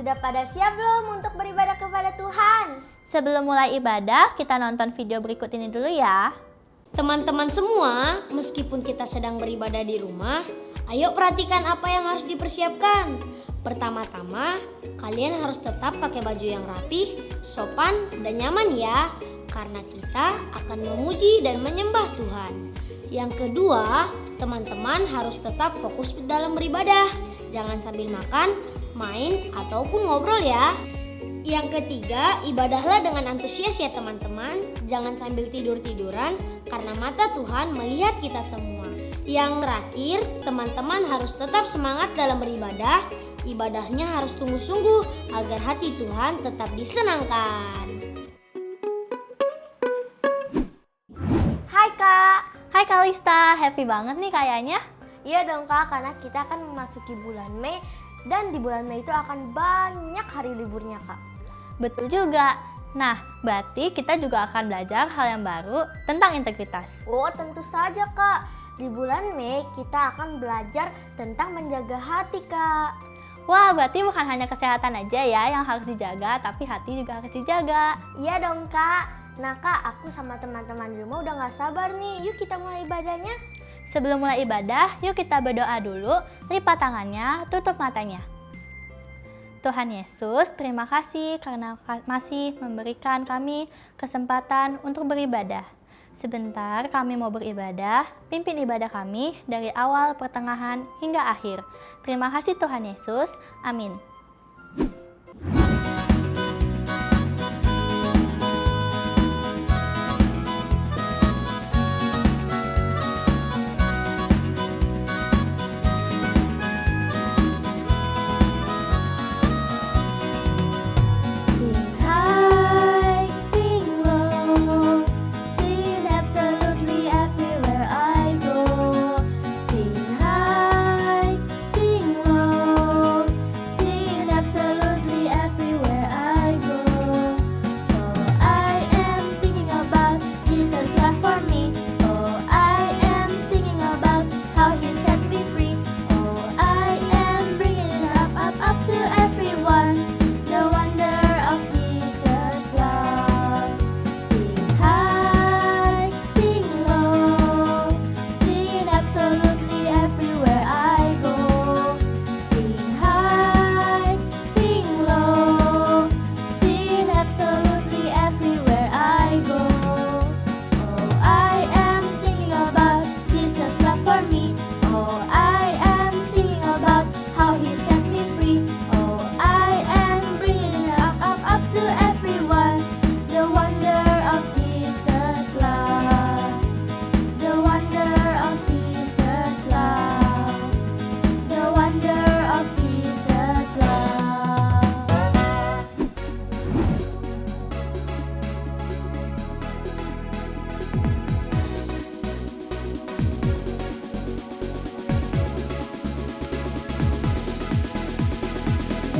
Sudah pada siap belum untuk beribadah kepada Tuhan? Sebelum mulai ibadah, kita nonton video berikut ini dulu ya. Teman-teman semua, meskipun kita sedang beribadah di rumah, ayo perhatikan apa yang harus dipersiapkan. Pertama-tama, kalian harus tetap pakai baju yang rapih, sopan, dan nyaman ya, karena kita akan memuji dan menyembah Tuhan. Yang kedua, teman-teman harus tetap fokus dalam beribadah. Jangan sambil makan, main, ataupun ngobrol ya. Yang ketiga, ibadahlah dengan antusias ya teman-teman. Jangan sambil tidur-tiduran karena mata Tuhan melihat kita semua. Yang terakhir, teman-teman harus tetap semangat dalam beribadah. Ibadahnya harus sungguh-sungguh agar hati Tuhan tetap disenangkan. Hai Kak. Hai Kalista, happy banget nih kayaknya. Iya dong Kak, karena kita akan memasuki bulan Mei dan di bulan Mei itu akan banyak hari liburnya Kak. Betul juga. Nah, berarti kita juga akan belajar hal yang baru tentang integritas. Oh tentu saja Kak, di bulan Mei kita akan belajar tentang menjaga hati Kak. Wah, berarti bukan hanya kesehatan aja ya yang harus dijaga, tapi hati juga harus dijaga. Iya dong Kak. Nah Kak, aku sama teman-teman di rumah udah gak sabar nih. Yuk kita mulai ibadahnya. Sebelum mulai ibadah, yuk kita berdoa dulu. Lipat tangannya, tutup matanya. Tuhan Yesus, terima kasih karena masih memberikan kami kesempatan untuk beribadah. Sebentar kami mau beribadah, pimpin ibadah kami dari awal, pertengahan, hingga akhir. Terima kasih Tuhan Yesus, amin.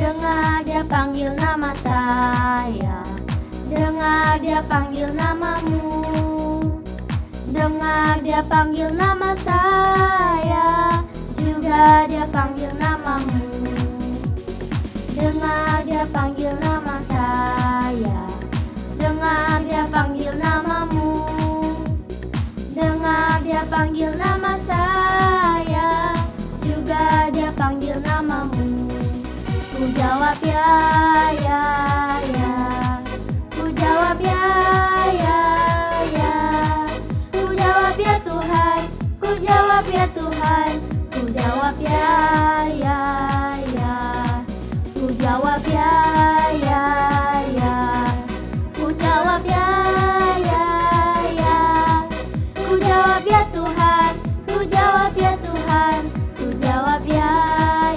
Dengar dia panggil nama saya, dengar dia panggil namamu. Dengar dia panggil nama saya, juga dia panggil namamu. Dengar dia panggil nama saya, dengar dia panggil namamu. Dengar dia panggil nama saya, juga dia panggil namamu. Ku jawab ya, ya, ya. Ku jawab ya, ya, ya. Ku jawab ya Tuhan, ku jawab ya Tuhan. Ku jawab ya, ya, ya. Ku jawab ya, ya, ya. Ku jawab ya, ya, ya. Ku jawab ya Tuhan, ku jawab ya Tuhan. Ku jawab ya,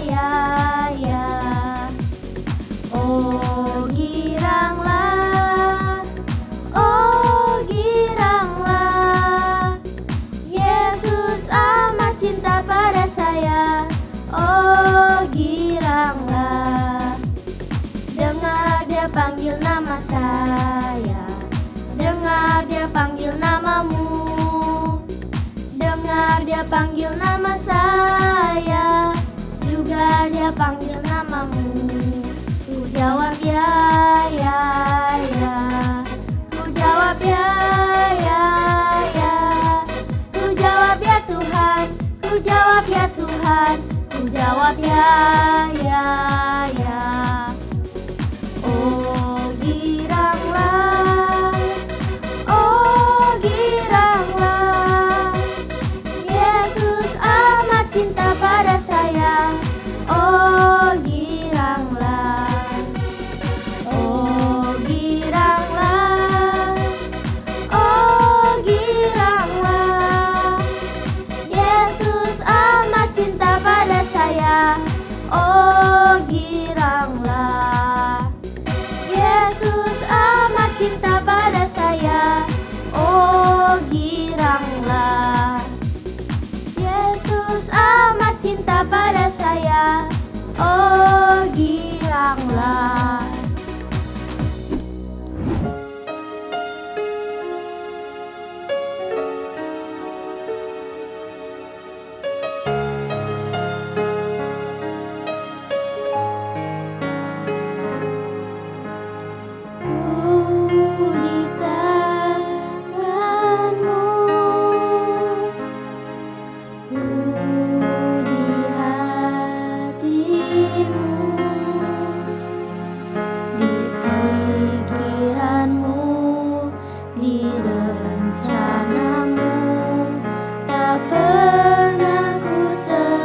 ya, ya. Oh giranglah, oh giranglah, Yesus amat cinta pada saya. Oh giranglah, dengar dia panggil nama saya, dengar dia panggil namamu. Dengar dia panggil nama saya, juga dia panggil namamu. Ku jawab ya, ya, ya. Oh giranglah, oh giranglah, Yesus amat cinta pada saya. Oh giranglah, oh giranglah, oh giranglah, Yesus amat cinta pada saya. Oh giranglah, Yesus amat cinta pada saya. Oh giranglah, Yesus amat cinta pada saya. Oh giranglah. Ku di tanganmu, ku di hatimu, di pikiranmu, di rencanamu, tak pernah ku sendiri.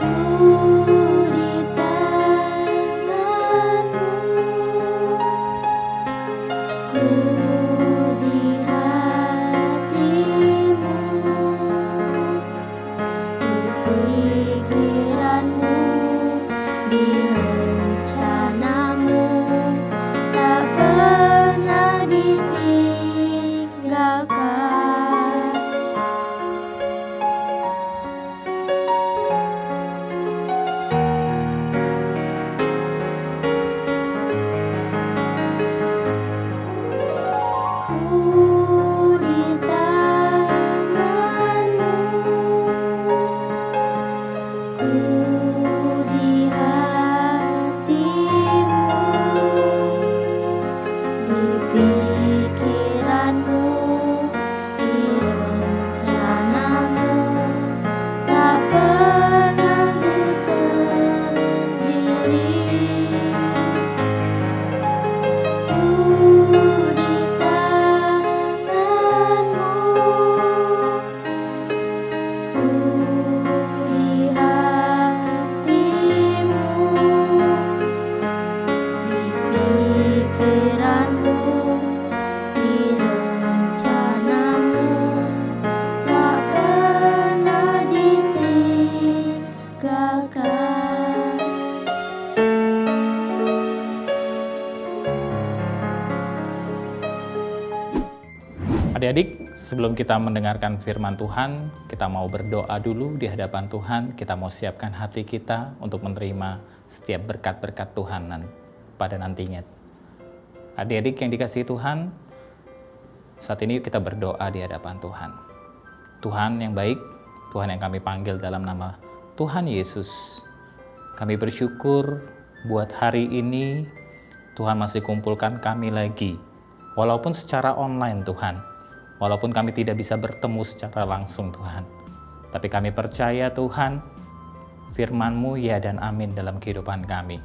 Ku di tanganmu, ku di hatimu, di pikiranmu, di rencanamu, tak pernah ditinggalkan. Ku di tanganmu, ku di hatimu, di pikiranmu, di rencanamu, tak pernah ku sendiri. Ku di tanganmu, ku di hatimu, di pikiranmu, di rencanamu, tak pernah ditinggalkan. Adik-adik, sebelum kita mendengarkan firman Tuhan, kita mau berdoa dulu di hadapan Tuhan. Kita mau siapkan hati kita untuk menerima setiap berkat-berkat Tuhan pada nantinya. Adik-adik yang dikasihi Tuhan, saat ini kita berdoa di hadapan Tuhan. Tuhan yang baik, Tuhan yang kami panggil dalam nama Tuhan Yesus. Kami bersyukur buat hari ini Tuhan masih kumpulkan kami lagi, walaupun secara online Tuhan. Walaupun kami tidak bisa bertemu secara langsung Tuhan. Tapi kami percaya Tuhan, firman-Mu ya dan amin dalam kehidupan kami.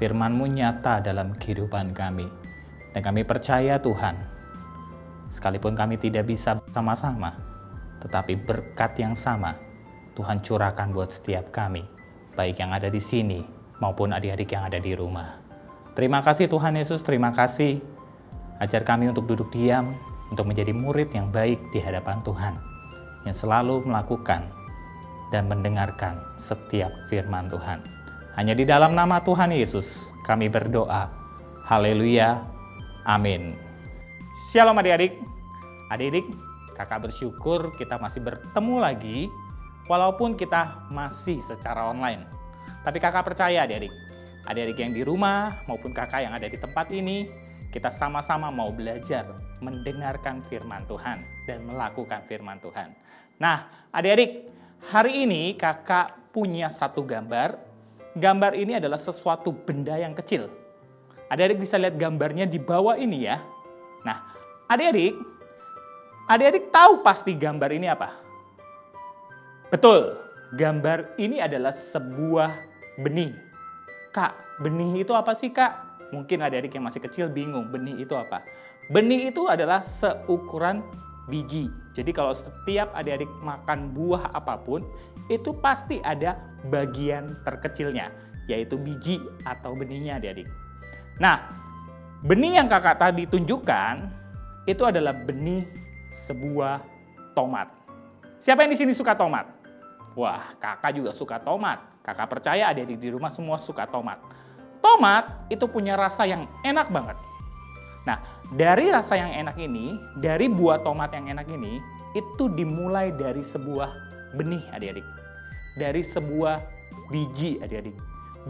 Firman-Mu nyata dalam kehidupan kami. Dan kami percaya Tuhan, sekalipun kami tidak bisa bersama-sama, tetapi berkat yang sama Tuhan curahkan buat setiap kami, baik yang ada di sini maupun adik-adik yang ada di rumah. Terima kasih Tuhan Yesus, terima kasih. Ajar kami untuk duduk diam, untuk menjadi murid yang baik di hadapan Tuhan, yang selalu melakukan dan mendengarkan setiap firman Tuhan. Hanya di dalam nama Tuhan Yesus kami berdoa. Haleluya. Amin. Shalom adik-adik. Adik-adik, kakak bersyukur kita masih bertemu lagi, walaupun kita masih secara online. Tapi kakak percaya adik-adik, adik-adik yang di rumah maupun kakak yang ada di tempat ini, kita sama-sama mau belajar mendengarkan firman Tuhan dan melakukan firman Tuhan. Nah, adik-adik, hari ini kakak punya satu gambar. Gambar ini adalah sesuatu benda yang kecil. Adik-adik bisa lihat gambarnya di bawah ini ya. Nah, adik-adik tahu pasti gambar ini apa? Betul, gambar ini adalah sebuah benih. Kak, benih itu apa sih Kak? Mungkin adik-adik yang masih kecil bingung, benih itu apa? Benih itu adalah seukuran biji. Jadi kalau setiap adik-adik makan buah apapun, itu pasti ada bagian terkecilnya, yaitu biji atau benihnya adik-adik. Nah, benih yang kakak tadi tunjukkan, itu adalah benih sebuah tomat. Siapa yang di sini suka tomat? Wah, kakak juga suka tomat. Kakak percaya adik-adik di rumah semua suka tomat. Tomat itu punya rasa yang enak banget. Nah, dari rasa yang enak ini, dari buah tomat yang enak ini, itu dimulai dari sebuah benih adik-adik. Dari sebuah biji adik-adik.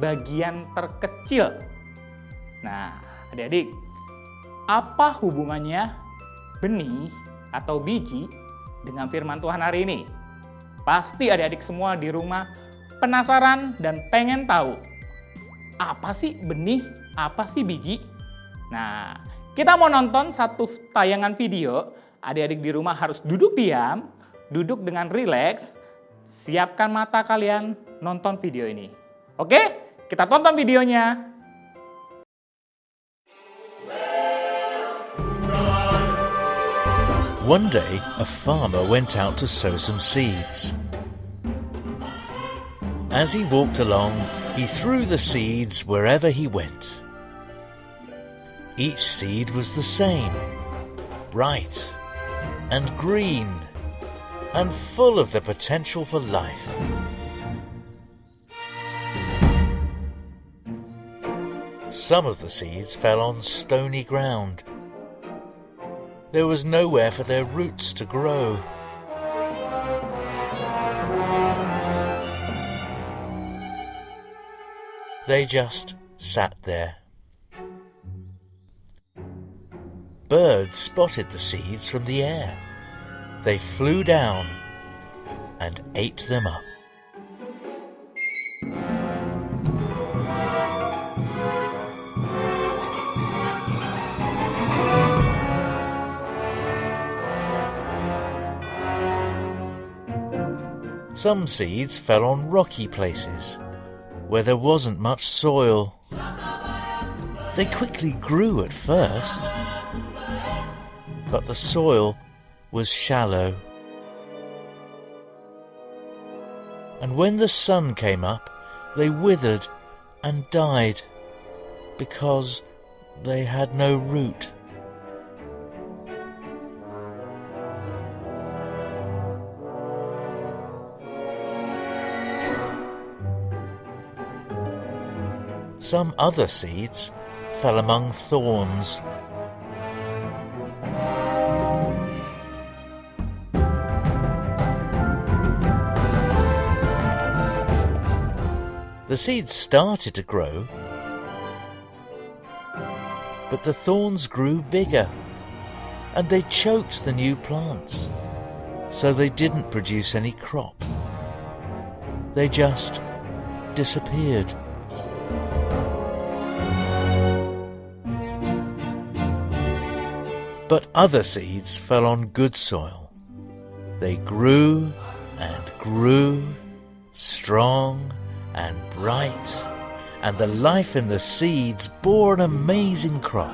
Bagian terkecil. Nah, adik-adik, apa hubungannya benih atau biji dengan firman Tuhan hari ini? Pasti adik-adik semua di rumah penasaran dan pengen tahu, apa sih benih, apa sih biji? Nah, kita mau nonton satu tayangan video. Adik-adik di rumah harus duduk diam, duduk dengan rileks, siapkan mata kalian nonton video ini. Oke, kita tonton videonya. One day, a farmer went out to sow some seeds. As he walked along, he threw the seeds wherever he went. Each seed was the same, bright and green and full of the potential for life. Some of the seeds fell on stony ground. There was nowhere for their roots to grow. They just sat there. Birds spotted the seeds from the air. They flew down and ate them up. Some seeds fell on rocky places where there wasn't much soil. They quickly grew at first, but the soil was shallow. And when the sun came up, they withered and died because they had no root. Some other seeds fell among thorns. The seeds started to grow, but the thorns grew bigger and they choked the new plants, so they didn't produce any crop. They just disappeared. But other seeds fell on good soil. They grew and grew, strong and bright, and the life in the seeds bore an amazing crop.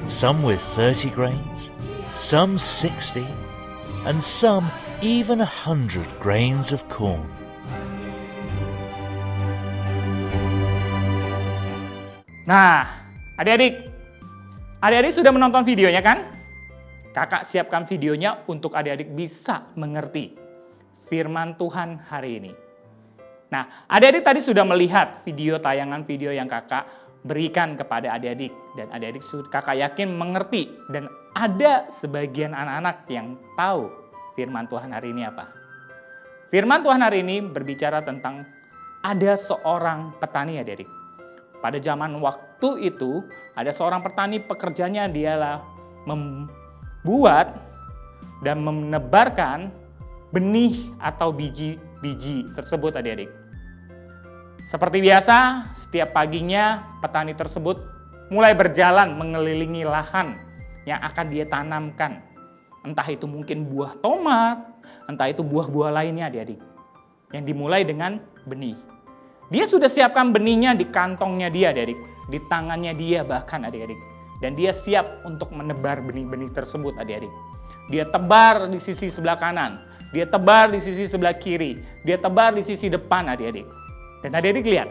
Some with 30 grains, some 60, and some even 100 grains of corn. Nah, adik-adik sudah menonton videonya kan? Kakak siapkan videonya untuk adik-adik bisa mengerti firman Tuhan hari ini. Nah, adik-adik tadi sudah melihat tayangan video yang kakak berikan kepada adik-adik. Dan adik-adik kakak yakin mengerti. Dan ada sebagian anak-anak yang tahu firman Tuhan hari ini apa. Firman Tuhan hari ini berbicara tentang ada seorang petani adik-adik. Pada zaman waktu itu, ada seorang petani, pekerjanya dialah membuat dan menebarkan benih atau biji-biji tersebut adik-adik. Seperti biasa, setiap paginya petani tersebut mulai berjalan mengelilingi lahan yang akan dia tanamkan. Entah itu mungkin buah tomat, entah itu buah-buah lainnya adik-adik. yang dimulai dengan benih. Dia sudah siapkan benihnya di kantongnya dia, adik-adik, di tangannya dia bahkan, adik-adik. Dan dia siap untuk menebar benih-benih tersebut, adik-adik. Dia tebar di sisi sebelah kanan, dia tebar di sisi sebelah kiri, dia tebar di sisi depan, adik-adik. Dan adik-adik lihat,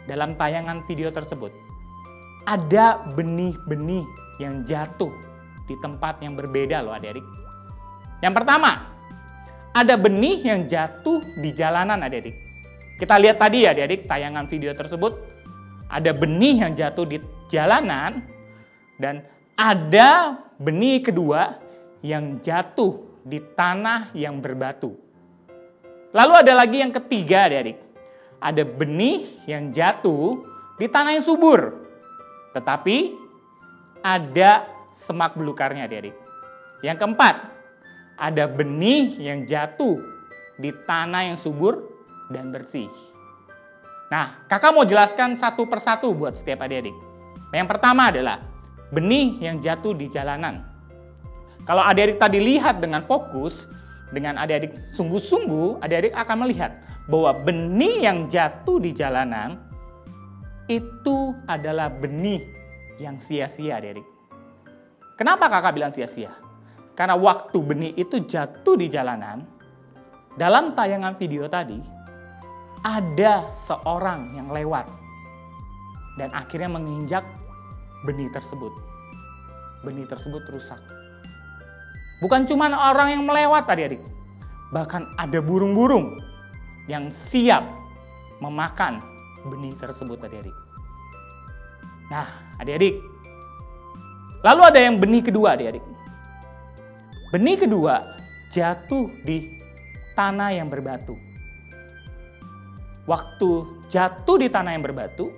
dalam tayangan video tersebut, ada benih-benih yang jatuh di tempat yang berbeda loh, adik-adik. Yang pertama, ada benih yang jatuh di jalanan, adik-adik. Kita lihat tadi ya, adik-adik, tayangan video tersebut. Ada benih yang jatuh di jalanan, dan ada benih kedua yang jatuh di tanah yang berbatu. Lalu ada lagi yang ketiga, adik-adik. Ada benih yang jatuh di tanah yang subur, tetapi ada semak belukarnya, adik-adik. Yang keempat, ada benih yang jatuh di tanah yang subur dan bersih. Nah, kakak mau jelaskan satu persatu buat setiap adik-adik. Yang pertama adalah benih yang jatuh di jalanan. Kalau adik-adik tadi lihat dengan fokus, dengan adik-adik sungguh-sungguh, adik-adik akan melihat bahwa benih yang jatuh di jalanan itu adalah benih yang sia-sia, adik-adik. Kenapa kakak bilang sia-sia? Karena waktu benih itu jatuh di jalanan, dalam tayangan video tadi, ada seorang yang lewat dan akhirnya menginjak benih tersebut. Benih tersebut rusak. Bukan cuma orang yang melewat, adik-adik. Bahkan ada burung-burung yang siap memakan benih tersebut, adik-adik. Nah, adik-adik. Lalu ada yang benih kedua, adik-adik. Benih kedua jatuh di tanah yang berbatu. Waktu jatuh di tanah yang berbatu,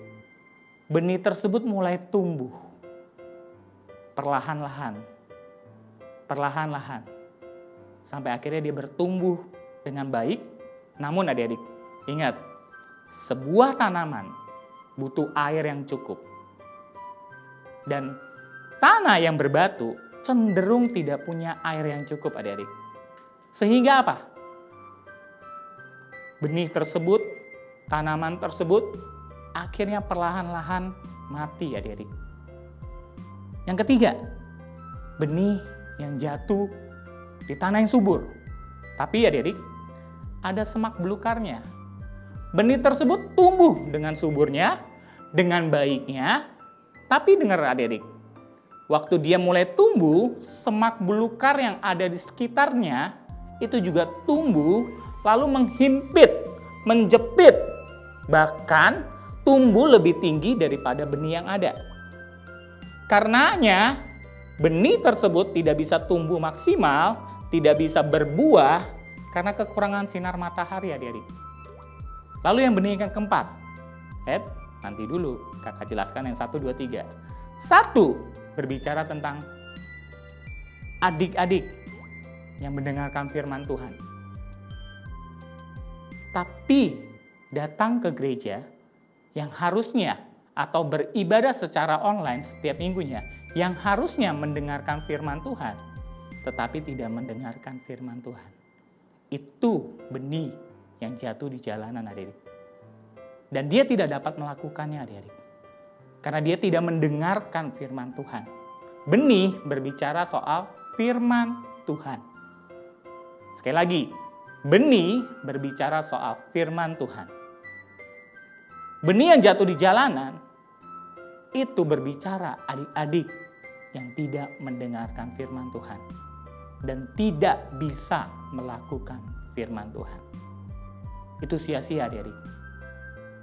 benih tersebut mulai tumbuh. Perlahan-lahan. Perlahan-lahan. Sampai akhirnya dia bertumbuh dengan baik. Namun adik-adik, ingat, sebuah tanaman butuh air yang cukup. Dan tanah yang berbatu cenderung tidak punya air yang cukup, adik-adik. Sehingga apa? Benih tersebut, tanaman tersebut akhirnya perlahan-lahan mati, adik-adik. Yang ketiga, benih yang jatuh di tanah yang subur. Tapi adik-adik, ada semak belukarnya. Benih tersebut tumbuh dengan suburnya, dengan baiknya. Tapi dengar adik-adik, waktu dia mulai tumbuh, semak belukar yang ada di sekitarnya itu juga tumbuh, lalu menghimpit, menjepit, bahkan tumbuh lebih tinggi daripada benih yang ada. Karenanya, benih tersebut tidak bisa tumbuh maksimal, tidak bisa berbuah karena kekurangan sinar matahari, adik-adik. Lalu yang benih yang keempat, nanti dulu kakak jelaskan yang 1, 2, 3. 1, berbicara tentang adik-adik yang mendengarkan firman Tuhan. Tapi datang ke gereja yang harusnya atau beribadah secara online setiap minggunya, yang harusnya mendengarkan firman Tuhan, tetapi tidak mendengarkan firman Tuhan. Itu benih yang jatuh di jalanan, adik-adik. Dan dia tidak dapat melakukannya, adik-adik. Karena dia tidak mendengarkan firman Tuhan. Benih berbicara soal firman Tuhan. Sekali lagi, benih berbicara soal firman Tuhan. Benih yang jatuh di jalanan, itu berbicara adik-adik yang tidak mendengarkan firman Tuhan. Dan tidak bisa melakukan firman Tuhan. Itu sia-sia, adik-adik.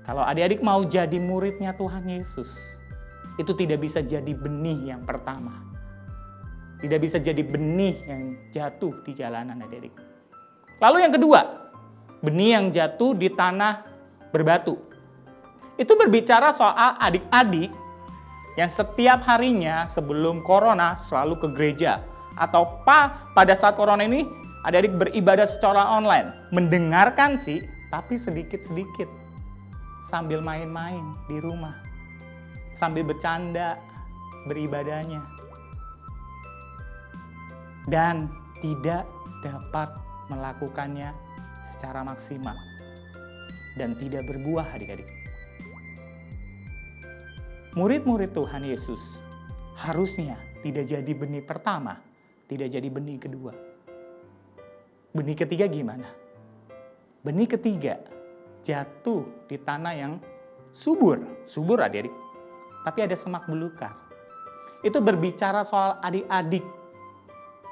Kalau adik-adik mau jadi muridnya Tuhan Yesus, itu tidak bisa jadi benih yang pertama. Tidak bisa jadi benih yang jatuh di jalanan, adik-adik. Lalu yang kedua, benih yang jatuh di tanah berbatu. Itu berbicara soal adik-adik yang setiap harinya sebelum corona selalu ke gereja. Atau pada saat corona ini adik-adik beribadah secara online. Mendengarkan sih, tapi sedikit-sedikit. Sambil main-main di rumah. Sambil bercanda beribadahnya. Dan tidak dapat melakukannya secara maksimal. dan tidak berbuah adik-adik. Murid-murid Tuhan Yesus harusnya tidak jadi benih pertama, tidak jadi benih kedua. Benih ketiga gimana? Benih ketiga jatuh di tanah yang subur adik-adik. Tapi ada semak belukar. Itu berbicara soal adik-adik.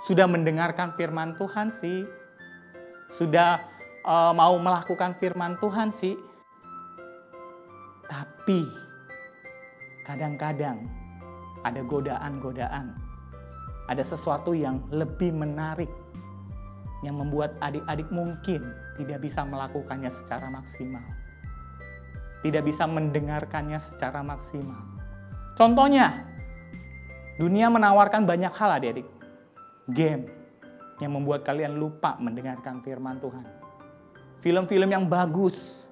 Sudah mendengarkan firman Tuhan sih. Sudah mau melakukan firman Tuhan sih. Tapi kadang-kadang ada godaan-godaan. Ada sesuatu yang lebih menarik yang membuat adik-adik mungkin tidak bisa melakukannya secara maksimal. Tidak bisa mendengarkannya secara maksimal. Contohnya, dunia menawarkan banyak hal adik-adik. Game yang membuat kalian lupa mendengarkan firman Tuhan. Film-film yang bagus,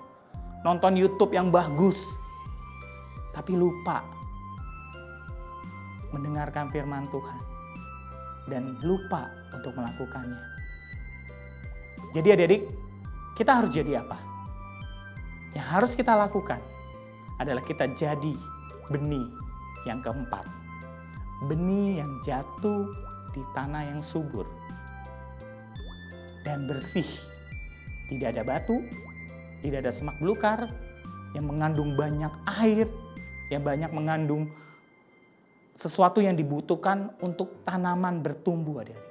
nonton YouTube yang bagus, tapi lupa mendengarkan firman Tuhan dan lupa untuk melakukannya. Jadi adik-adik, kita harus jadi apa? Yang harus kita lakukan adalah kita jadi benih yang keempat. Benih yang jatuh di tanah yang subur dan bersih. Tidak ada batu, tidak ada semak belukar, yang mengandung banyak air, yang banyak mengandung sesuatu yang dibutuhkan untuk tanaman bertumbuh adik-adik.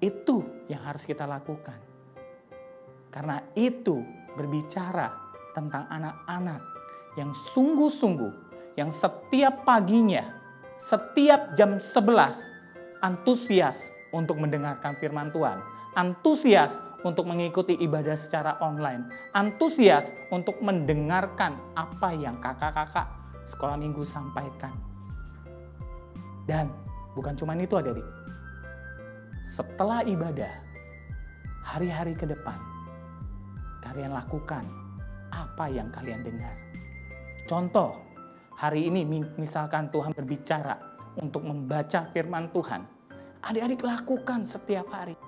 Itu yang harus kita lakukan. Karena itu berbicara tentang anak-anak yang sungguh-sungguh, yang setiap paginya, setiap jam 11, antusias untuk mendengarkan firman Tuhan. Antusias untuk mengikuti ibadah secara online. Antusias untuk mendengarkan apa yang kakak-kakak sekolah minggu sampaikan. Dan bukan cuma itu adik-adik. Setelah ibadah, hari-hari ke depan, kalian lakukan apa yang kalian dengar. Contoh, hari ini misalkan Tuhan berbicara untuk membaca firman Tuhan. Adik-adik lakukan setiap hari.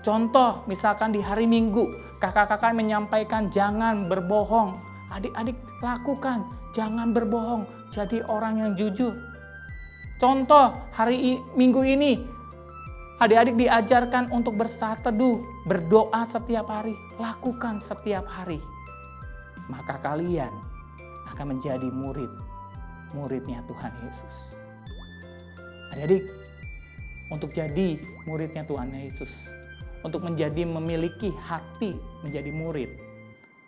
Contoh, misalkan di hari Minggu, kakak-kakak menyampaikan jangan berbohong. Adik-adik lakukan, jangan berbohong, jadi orang yang jujur. Contoh, hari Minggu ini, adik-adik diajarkan untuk bersaat teduh, berdoa setiap hari. Lakukan setiap hari. Maka kalian akan menjadi muridnya Tuhan Yesus. Adik-adik, untuk jadi muridnya Tuhan Yesus, untuk memiliki hati menjadi murid,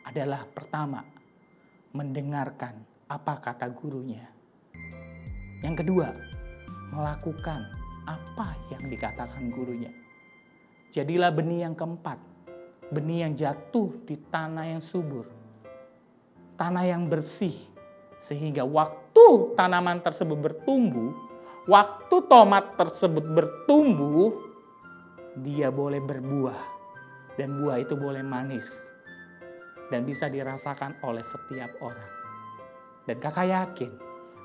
adalah pertama, mendengarkan apa kata gurunya. Yang kedua, melakukan apa yang dikatakan gurunya. Jadilah benih yang keempat, benih yang jatuh di tanah yang subur, tanah yang bersih, sehingga waktu tanaman tersebut bertumbuh, waktu tomat tersebut bertumbuh, dia boleh berbuah, dan buah itu boleh manis, dan bisa dirasakan oleh setiap orang. Dan kakak yakin,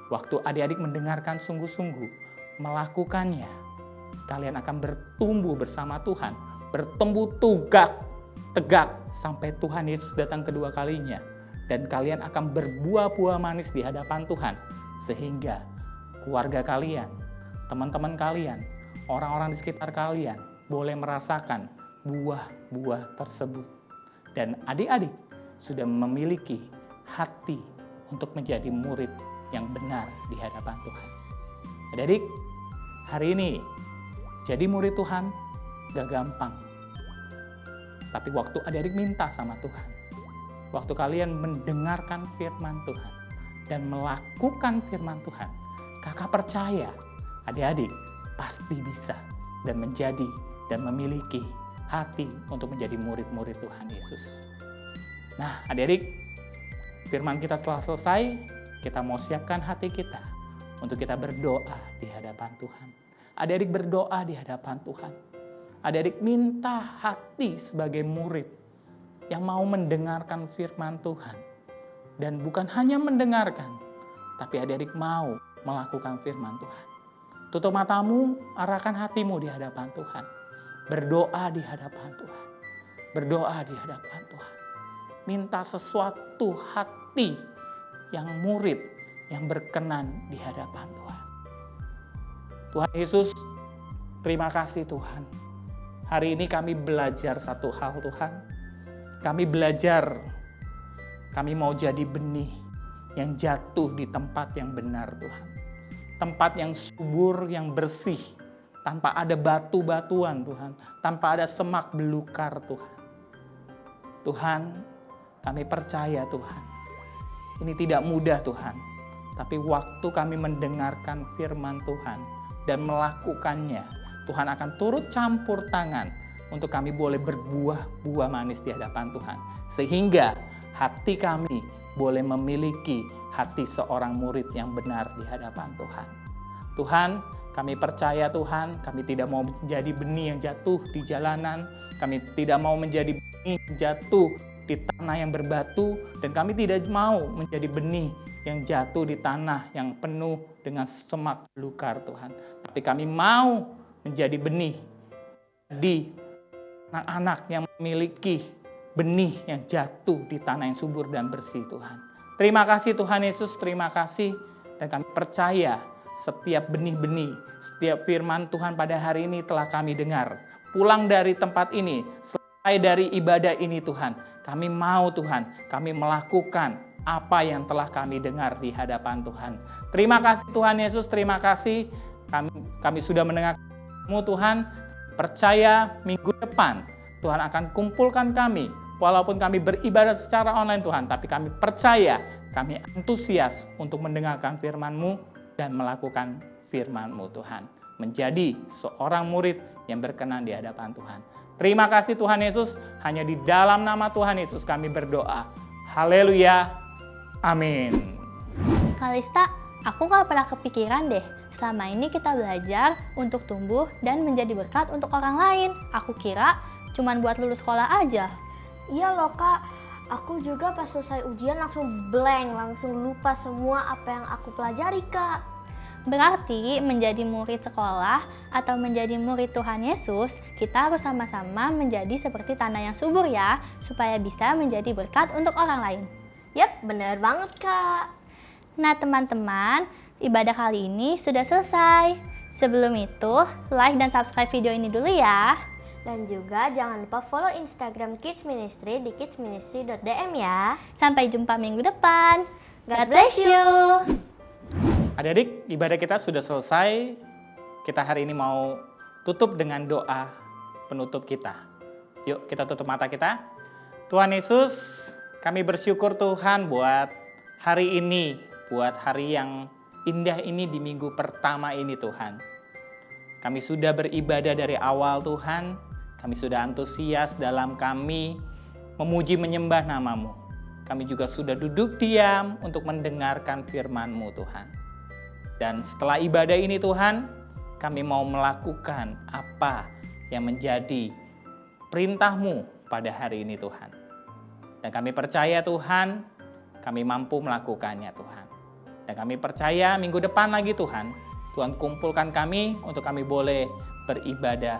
waktu adik-adik mendengarkan sungguh-sungguh, melakukannya, kalian akan bertumbuh bersama Tuhan, bertumbuh tegak sampai Tuhan Yesus datang kedua kalinya. Dan kalian akan berbuah-buah manis di hadapan Tuhan, sehingga keluarga kalian, teman-teman kalian, orang-orang di sekitar kalian boleh merasakan buah-buah tersebut. Dan adik-adik sudah memiliki hati untuk menjadi murid yang benar di hadapan Tuhan. Adik-adik, hari ini jadi murid Tuhan gak gampang. Tapi waktu adik-adik minta sama Tuhan, waktu kalian mendengarkan firman Tuhan dan melakukan firman Tuhan, kakak percaya adik-adik pasti bisa dan menjadi dan memiliki hati untuk menjadi murid-murid Tuhan Yesus. Nah, adik-adik, firman kita setelah selesai, kita mau siapkan hati kita untuk kita berdoa di hadapan Tuhan. Adik-adik berdoa di hadapan Tuhan. Adik-adik minta hati sebagai murid yang mau mendengarkan firman Tuhan. Dan bukan hanya mendengarkan, tapi adik-adik mau melakukan firman Tuhan. Tutup matamu, arahkan hatimu di hadapan Tuhan. Berdoa di hadapan Tuhan. berdoa di hadapan Tuhan. Minta sesuatu hati yang murid, yang berkenan di hadapan Tuhan. Tuhan Yesus, terima kasih Tuhan. Hari ini kami belajar satu hal Tuhan. Kami belajar, kami mau jadi benih yang jatuh di tempat yang benar Tuhan. Tempat yang subur, yang bersih, tanpa ada batu-batuan Tuhan, tanpa ada semak belukar Tuhan. Tuhan, kami percaya Tuhan, ini tidak mudah Tuhan, tapi waktu kami mendengarkan firman Tuhan dan melakukannya, Tuhan akan turut campur tangan untuk kami boleh berbuah-buah manis di hadapan Tuhan. Sehingga hati kami boleh memiliki hati seorang murid yang benar di hadapan Tuhan. Tuhan, kami percaya Tuhan, kami tidak mau menjadi benih yang jatuh di jalanan, kami tidak mau menjadi benih yang jatuh di tanah yang berbatu, dan kami tidak mau menjadi benih yang jatuh di tanah yang penuh dengan semak belukar Tuhan. Tapi kami mau menjadi benih di anak-anak yang memiliki benih yang jatuh di tanah yang subur dan bersih Tuhan. Terima kasih Tuhan Yesus, terima kasih, dan kami percaya setiap benih-benih, setiap firman Tuhan pada hari ini telah kami dengar. Pulang dari tempat ini, selesai dari ibadah ini Tuhan, kami mau Tuhan, kami melakukan apa yang telah kami dengar di hadapan Tuhan. Terima kasih Tuhan Yesus, terima kasih. Kami sudah mendengarmu Tuhan, percaya minggu depan Tuhan akan kumpulkan kami. Walaupun kami beribadah secara online Tuhan, tapi kami percaya, kami antusias untuk mendengarkan firman-Mu dan melakukan firman-Mu Tuhan. Menjadi seorang murid yang berkenan di hadapan Tuhan. Terima kasih Tuhan Yesus, hanya di dalam nama Tuhan Yesus kami berdoa. Haleluya, amin. Kalista, aku gak pernah kepikiran deh, selama ini kita belajar untuk tumbuh dan menjadi berkat untuk orang lain. Aku kira cuman buat lulus sekolah aja. Iya loh Kak, aku juga pas selesai ujian langsung blank, langsung lupa semua apa yang aku pelajari Kak. Berarti menjadi murid sekolah atau menjadi murid Tuhan Yesus, kita harus sama-sama menjadi seperti tanah yang subur ya, supaya bisa menjadi berkat untuk orang lain. Yap, benar banget Kak. Nah teman-teman, ibadah kali ini sudah selesai. Sebelum itu, like dan subscribe video ini dulu ya. Dan juga jangan lupa follow Instagram Kids Ministry di kidsministry.dm ya. Sampai jumpa minggu depan. God bless you. Adik-adik, ibadah kita sudah selesai. Kita hari ini mau tutup dengan doa penutup kita. Yuk kita tutup mata kita. Tuhan Yesus, kami bersyukur Tuhan buat hari ini, buat hari yang indah ini di minggu pertama ini Tuhan. Kami sudah beribadah dari awal Tuhan, kami sudah antusias dalam kami memuji menyembah nama-Mu. Kami juga sudah duduk diam untuk mendengarkan firman-Mu Tuhan. Dan setelah ibadah ini Tuhan, kami mau melakukan apa yang menjadi perintah-Mu pada hari ini Tuhan. Dan kami percaya Tuhan, kami mampu melakukannya Tuhan. Dan kami percaya minggu depan lagi Tuhan, Tuhan kumpulkan kami untuk kami boleh beribadah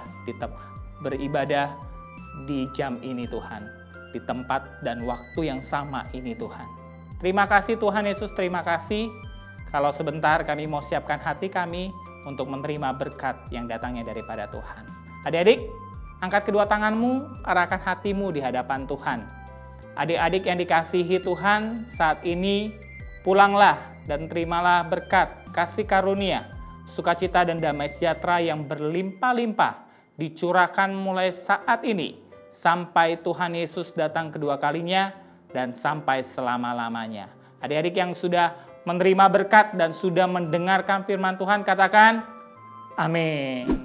di jam ini Tuhan, di tempat dan waktu yang sama ini Tuhan. Terima kasih Tuhan Yesus, terima kasih. Kalau sebentar kami mau siapkan hati kami untuk menerima berkat yang datangnya daripada Tuhan. Adik-adik, angkat kedua tanganmu, arahkan hatimu di hadapan Tuhan. Adik-adik yang dikasihi Tuhan, saat ini pulanglah dan terimalah berkat, kasih karunia, sukacita dan damai sejahtera yang berlimpah-limpah dicurahkan mulai saat ini sampai Tuhan Yesus datang kedua kalinya dan sampai selama-lamanya. Adik-adik yang sudah menerima berkat dan sudah mendengarkan firman Tuhan, katakan amin.